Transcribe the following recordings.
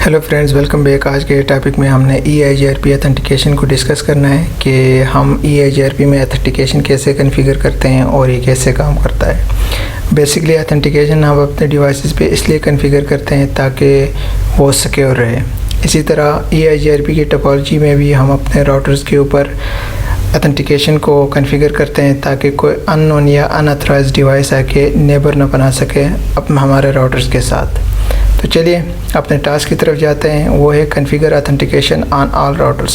Hello friends, welcome back. आज के topic में हमने EIGRP ऑथेंटिकेशन को डिस्कस करना है कि हम EIGRP में ऑथेंटिकेशन कैसे कॉन्फ़िगर करते हैं और ये कैसे काम करता है। बेसिकली ऑथेंटिकेशन हम अपने डिवाइसेस पे इसलिए कॉन्फ़िगर करते हैं ताकि वो सिक्योर रहे। इसी तरह EIGRP की टोपोलॉजी में भी हम अपने राउटर्स के ऊपर ऑथेंटिकेशन को कॉन्फ़िगर करते हैं ताकि कोई अननोन या अनऑथराइज्ड डिवाइस आके नेबर न बना सके अपने हमारे राउटर्स के साथ। तो चलिए अपने टास्क की तरफ जाते हैं। वो है configure authentication on all routers.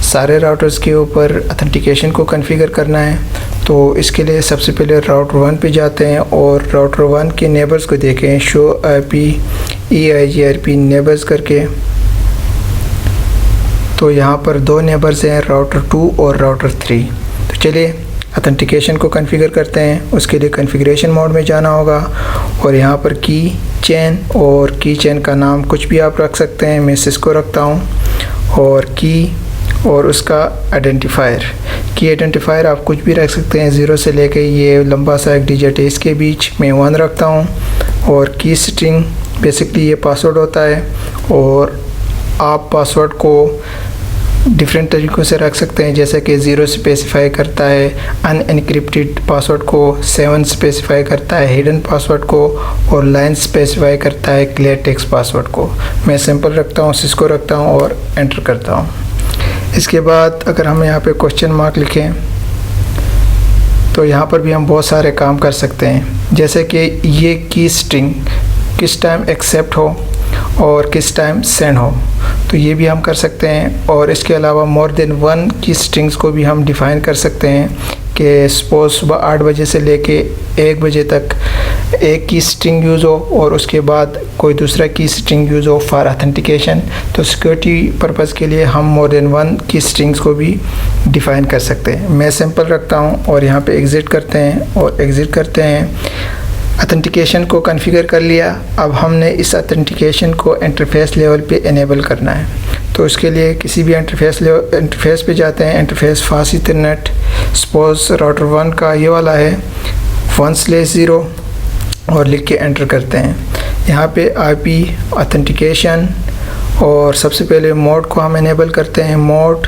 सारे राउटर्स के ऊपर ऑथेंटिकेशन को कॉन्फ़िगर करना है। तो इसके लिए सबसे पहले राउटर 1 पे जाते हैं और राउटर 1 के नेबर्स को देखें, शो IP EIGRP नेबर्स करके। तो यहाँ पर दो नेबर्स हैं, राउटर 2 और राउटर 3। तो चलिए ऑथेंटिकेशन को कॉन्फ़िगर करते हैं। उसके लिए कॉन्फ़िगरेशन मोड में जाना होगा और यहाँ पर की चेन, और की चेन का नाम कुछ भी आप रख सकते हैं। मैं सिस्को रखता हूँ। और की और उसका आइडेंटिफायर, की आइडेंटिफायर आप कुछ भी रख सकते हैं, 0 से लेके ये लंबा सा एक डिजिट है, इसके बीच में 1 रखता हूँ। और की स्ट्रिंग बेसिकली ये पासवर्ड होता है और आप पासवर्ड को डिफरेंट तरीक़ों से रख सकते हैं, जैसे कि 0 स्पेसिफाई करता है, अनएनक्रिप्टेड पासवर्ड को 7 स्पेसिफाई करता है, हिडन पासवर्ड को, और लाइन स्पेसिफाई करता है क्लियर टेक्स्ट पासवर्ड को। मैं सिंपल रखता हूँ, सिस्को रखता हूँ और एंटर करता हूँ। इसके बाद अगर हम यहाँ पे क्वेश्चन मार्क लिखें तो यहाँ पर भी हम बहुत सारे काम कर सकते हैं, जैसे कि ये की स्ट्रिंग किस टाइम एक्सेप्ट हो और किस टाइम सेंड हो, तो ये भी हम कर सकते हैं। और इसके अलावा मोर देन 1 की स्ट्रिंग्स को भी हम डिफ़ाइन कर सकते हैं कि सपोज सुबह 8 बजे से लेके 1 बजे तक एक की स्ट्रिंग यूज़ हो और उसके बाद कोई दूसरा की स्ट्रिंग यूज़ हो फॉर ऑथेंटिकेशन। तो सिक्योरिटी पर्पज़ के लिए हम मोर देन 1 की स्ट्रिंग्स को भी डिफ़ाइन कर सकते हैं। मैं सिंपल रखता हूँ और यहाँ पे एग्ज़िट करते हैं और एग्ज़िट करते हैं। ऑथेंटिकेशन को कॉन्फ़िगर कर लिया। अब हमने इस ऑथेंटिकेशन को इंटरफेस लेवल पे इनेबल करना है। तो इसके लिए किसी भी इंटरफेस पे जाते हैं, interface fast Ethernet, suppose router 1 का ये वाला है 1/0 और लिख के एंटर करते हैं। यहाँ पे IP ऑथेंटिकेशन और सबसे पहले मोड को हम इनेबल करते हैं, मोड।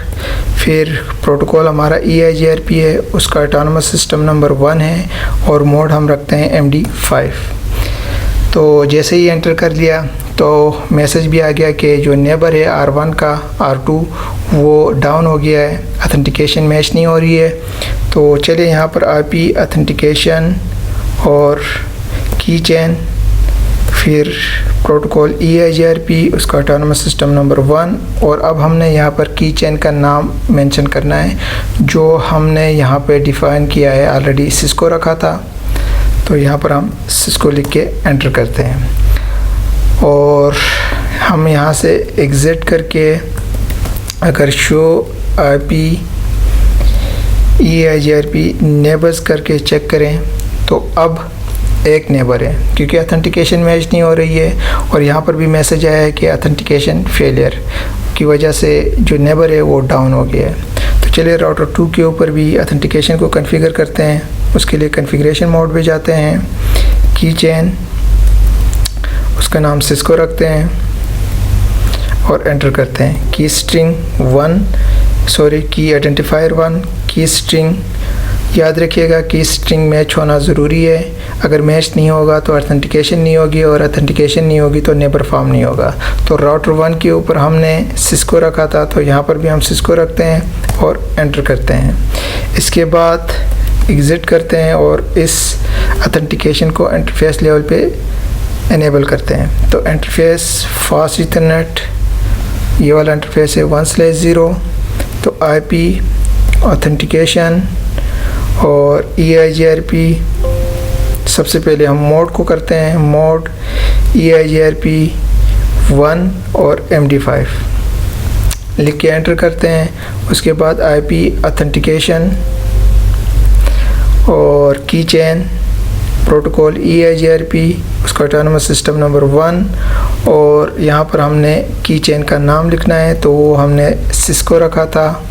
फिर प्रोटोकॉल हमारा EIGRP है, उसका ऑटोनमस सिस्टम नंबर 1 है और मोड हम रखते हैं MD5। तो जैसे ही एंटर कर लिया तो मैसेज भी आ गया कि जो नेबर है R1 का R2 वो डाउन हो गया है, ऑथेंटिकेशन मैच नहीं हो रही है। तो चलिए यहाँ पर IP ऑथेंटिकेशन और की चेन, फिर प्रोटोकॉल EIGRP, उसका ऑटोनमस सिस्टम नंबर 1। और अब हमने यहाँ पर की चेन का नाम मेंशन करना है जो हमने यहाँ पे डिफ़ाइन किया है, ऑलरेडी सिस्को रखा था। तो यहाँ पर हम सिस्को लिख के एंटर करते हैं और हम यहाँ से एग्ज़िट करके अगर शो IP EIGRP नेबर्स करके चेक करें तो अब एक नेबर है, क्योंकि ऑथेंटिकेशन मैच नहीं हो रही है। और यहाँ पर भी मैसेज आया है कि ऑथेंटिकेशन फेलियर की वजह से जो नेबर है वो डाउन हो गया है। तो चलिए राउटर 2 के ऊपर भी ऑथेंटिकेशन को कॉन्फ़िगर करते हैं। उसके लिए कॉन्फ़िगरेशन मोड पे जाते हैं, की चेन, उसका नाम सिस्को रखते हैं और एंटर करते हैं। की स्ट्रिंग 1, की आइडेंटिफायर 1, की स्ट्रिंग। याद रखिएगा कि स्ट्रिंग मैच होना ज़रूरी है। अगर मैच नहीं होगा तो ऑथेंटिकेशन नहीं होगी और ऑथेंटिकेशन नहीं होगी तो नेबर फॉर्म नहीं होगा। तो राउटर 1 के ऊपर हमने सिस्को रखा था, तो यहाँ पर भी हम सिस्को रखते हैं और एंटर करते हैं। इसके बाद एग्ज़िट करते हैं और इस ऑथेंटिकेशन को इंटरफेस लेवल पे इनेबल करते हैं। तो इंटरफेस फास्ट ईथरनेट, ये वाला इंटरफेस है 1/0। तो IP ऑथेंटिकेशन और EIGRP, सबसे पहले हम मोड को करते हैं, मोड EIGRP 1 और MD5 लिख के एंटर करते हैं। उसके बाद IP ऑथेंटिकेशन और की चेन, प्रोटोकॉल EIGRP, उसका ऑटोनमस सिस्टम नंबर 1। और यहाँ पर हमने की चेन का नाम लिखना है, तो वो हमने सिस्को रखा था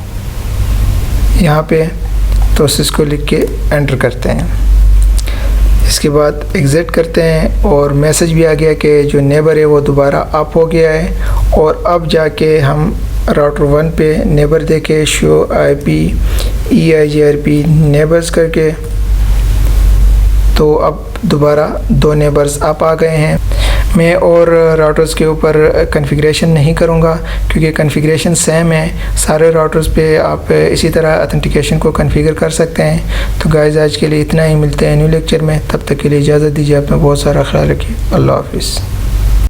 यहाँ पे, तो सिस्को लिख के एंटर करते हैं। इसके बाद एग्ज़िट करते हैं और मैसेज भी आ गया कि जो नेबर है वो दोबारा अप हो गया है। और अब जाके हम राउटर 1 पे नेबर देखे शो IP EIGRP नेबर्स करके, तो अब दोबारा 2 नेबर्स अप आ गए हैं। मैं और राउटर्स के ऊपर कॉन्फ़िगरेशन नहीं करूंगा क्योंकि कॉन्फ़िगरेशन सेम है सारे राउटर्स पे, आप इसी तरह ऑथेंटिकेशन को कॉन्फ़िगर कर सकते हैं। तो गाइस आज के लिए इतना ही, मिलते हैं न्यू लेक्चर में, तब तक के लिए इजाज़त दीजिए, अपना बहुत सारा ख्याल रखिए, अल्लाह हाफ़िज़।